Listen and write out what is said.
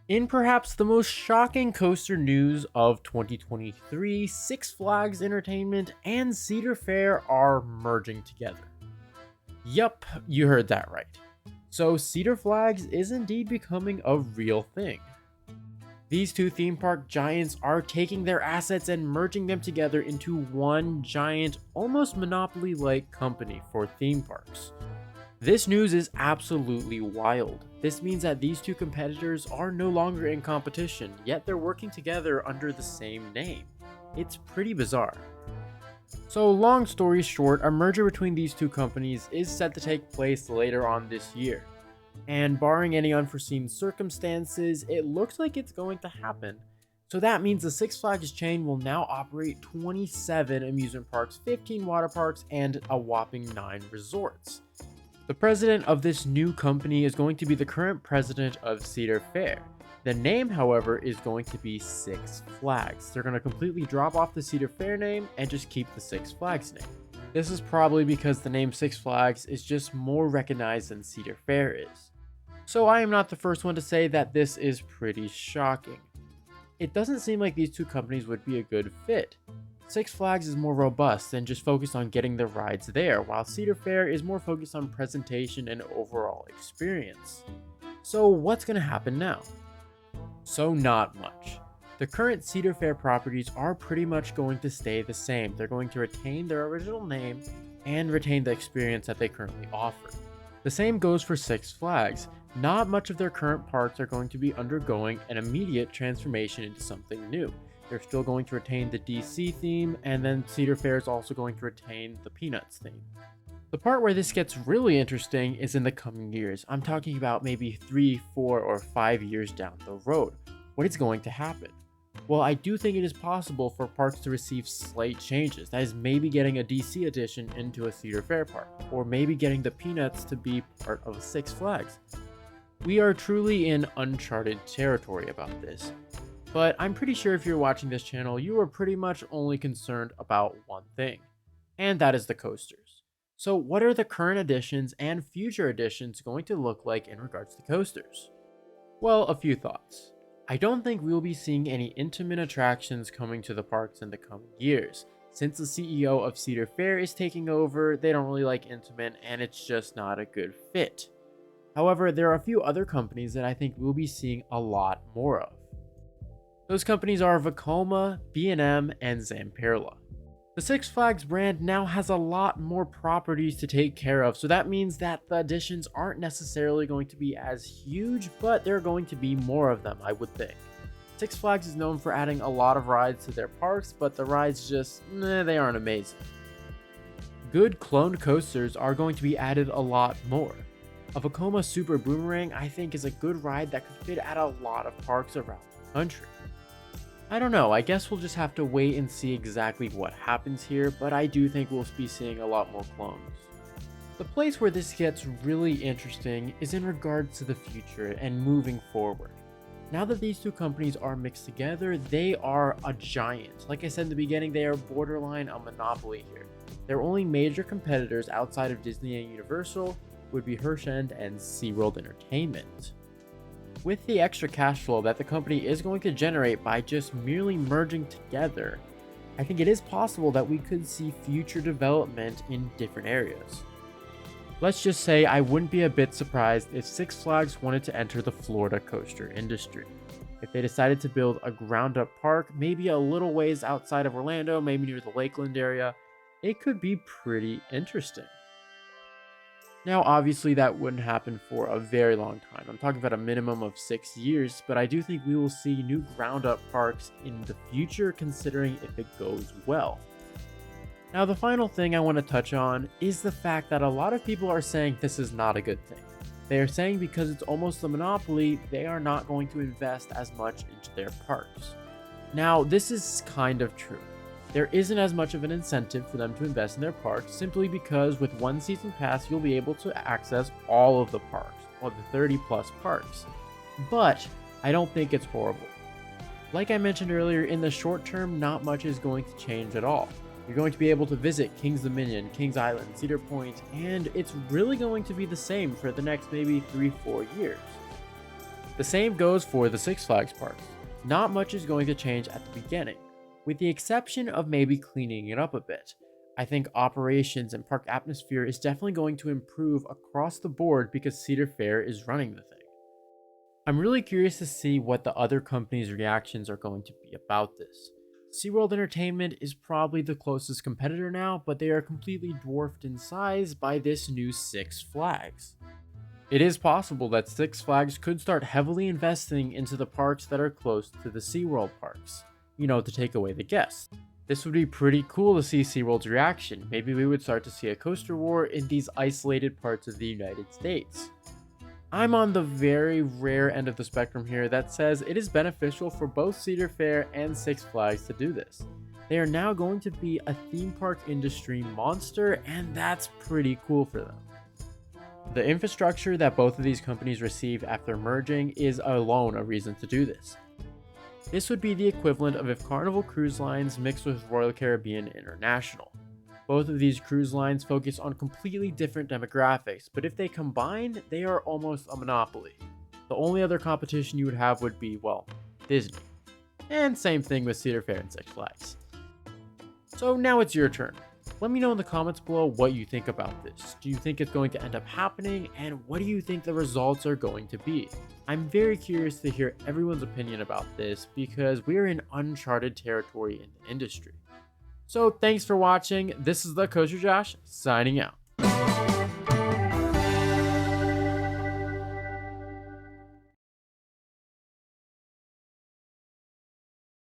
In perhaps the most shocking coaster news of 2023, Six Flags Entertainment and Cedar Fair are merging together. Yup, you heard that right. So Cedar Flags is indeed becoming a real thing. These two theme park giants are taking their assets and merging them together into one giant, almost monopoly like company for theme parks. This news is absolutely wild. This means that these two competitors are no longer in competition, yet they're working together under the same name. It's pretty bizarre. So, long story short, a merger between these two companies is set to take place later on this year. And barring any unforeseen circumstances, it looks like it's going to happen. So that means the Six Flags chain will now operate 27 amusement parks, 15 water parks, and a whopping 9 resorts. The president of this new company is going to be the current president of Cedar Fair. The name, however, is going to be Six Flags. They're going to completely drop off the Cedar Fair name and just keep the Six Flags name. This is probably because the name Six Flags is just more recognized than Cedar Fair is. So I am not the first one to say that this is pretty shocking. It doesn't seem like these two companies would be a good fit. Six Flags is more robust and just focused on getting the rides there, while Cedar Fair is more focused on presentation and overall experience. So what's going to happen now? So not much. The current Cedar Fair properties are pretty much going to stay the same. They're going to retain their original name and retain the experience that they currently offer. The same goes for Six Flags. Not much of their current parks are going to be undergoing an immediate transformation into something new. They're still going to retain the DC theme, and then Cedar Fair is also going to retain the Peanuts theme. The part where this gets really interesting is in the coming years. I'm talking about maybe 3, 4, or 5 years down the road. What is going to happen? Well, I do think it is possible for parks to receive slight changes. That is, maybe getting a DC edition into a Cedar Fair park, or maybe getting the Peanuts to be part of a Six Flags. We are truly in uncharted territory about this. But I'm pretty sure if you're watching this channel, you are pretty much only concerned about one thing, and that is the coasters. So what are the current editions and future editions going to look like in regards to coasters? Well, a few thoughts. I don't think we'll be seeing any Intamin attractions coming to the parks in the coming years. Since the CEO of Cedar Fair is taking over, they don't really like Intamin, and it's just not a good fit. However, there are a few other companies that I think we'll be seeing a lot more of. Those companies are Vekoma, B&M, and Zamperla. The Six Flags brand now has a lot more properties to take care of, so that means that the additions aren't necessarily going to be as huge, but there are going to be more of them, I would think. Six Flags is known for adding a lot of rides to their parks, but the rides just, they aren't amazing. Good cloned coasters are going to be added a lot more. A Vekoma Super Boomerang, I think, is a good ride that could fit at a lot of parks around the country. I don't know, I guess we'll just have to wait and see exactly what happens here, but I do think we'll be seeing a lot more clones. The place where this gets really interesting is in regards to the future and moving forward. Now that these two companies are mixed together, they are a giant. Like I said in the beginning, they are borderline a monopoly here. Their only major competitors outside of Disney and Universal would be Hershend and SeaWorld Entertainment. With the extra cash flow that the company is going to generate by just merely merging together, I think it is possible that we could see future development in different areas. Let's just say I wouldn't be a bit surprised if Six Flags wanted to enter the Florida coaster industry. If they decided to build a ground-up park, maybe a little ways outside of Orlando, maybe near the Lakeland area, it could be pretty interesting. Now, obviously, that wouldn't happen for a very long time. I'm talking about a minimum of 6 years, but I do think we will see new ground-up parks in the future, considering if it goes well. Now, the final thing I want to touch on is the fact that a lot of people are saying this is not a good thing. They are saying because it's almost a monopoly, they are not going to invest as much into their parks. Now, this is kind of true. There isn't as much of an incentive for them to invest in their parks simply because with one season pass, you'll be able to access all of the parks, or the 30 plus parks. But I don't think it's horrible. Like I mentioned earlier, in the short term, not much is going to change at all. You're going to be able to visit Kings Dominion, Kings Island, Cedar Point, and it's really going to be the same for the next maybe 3-4 years. The same goes for the Six Flags parks. Not much is going to change at the beginning, with the exception of maybe cleaning it up a bit. I think operations and park atmosphere is definitely going to improve across the board because Cedar Fair is running the thing. I'm really curious to see what the other companies' reactions are going to be about this. SeaWorld Entertainment is probably the closest competitor now, but they are completely dwarfed in size by this new Six Flags. It is possible that Six Flags could start heavily investing into the parks that are close to the SeaWorld parks, to take away the guests. This would be pretty cool to see SeaWorld's reaction. Maybe we would start to see a coaster war in these isolated parts of the United States. I'm on the very rare end of the spectrum here that says it is beneficial for both Cedar Fair and Six Flags to do this. They are now going to be a theme park industry monster, and that's pretty cool for them. The infrastructure that both of these companies receive after merging is alone a reason to do this. This would be the equivalent of if Carnival Cruise Lines mixed with Royal Caribbean International. Both of these cruise lines focus on completely different demographics, but if they combined, they are almost a monopoly. The only other competition you would have would be, Disney. And same thing with Cedar Fair and Six Flags. So now it's your turn. Let me know in the comments below what you think about this. Do you think it's going to end up happening? And what do you think the results are going to be? I'm very curious to hear everyone's opinion about this because we are in uncharted territory in the industry. So thanks for watching. This is the Coaster Josh signing out.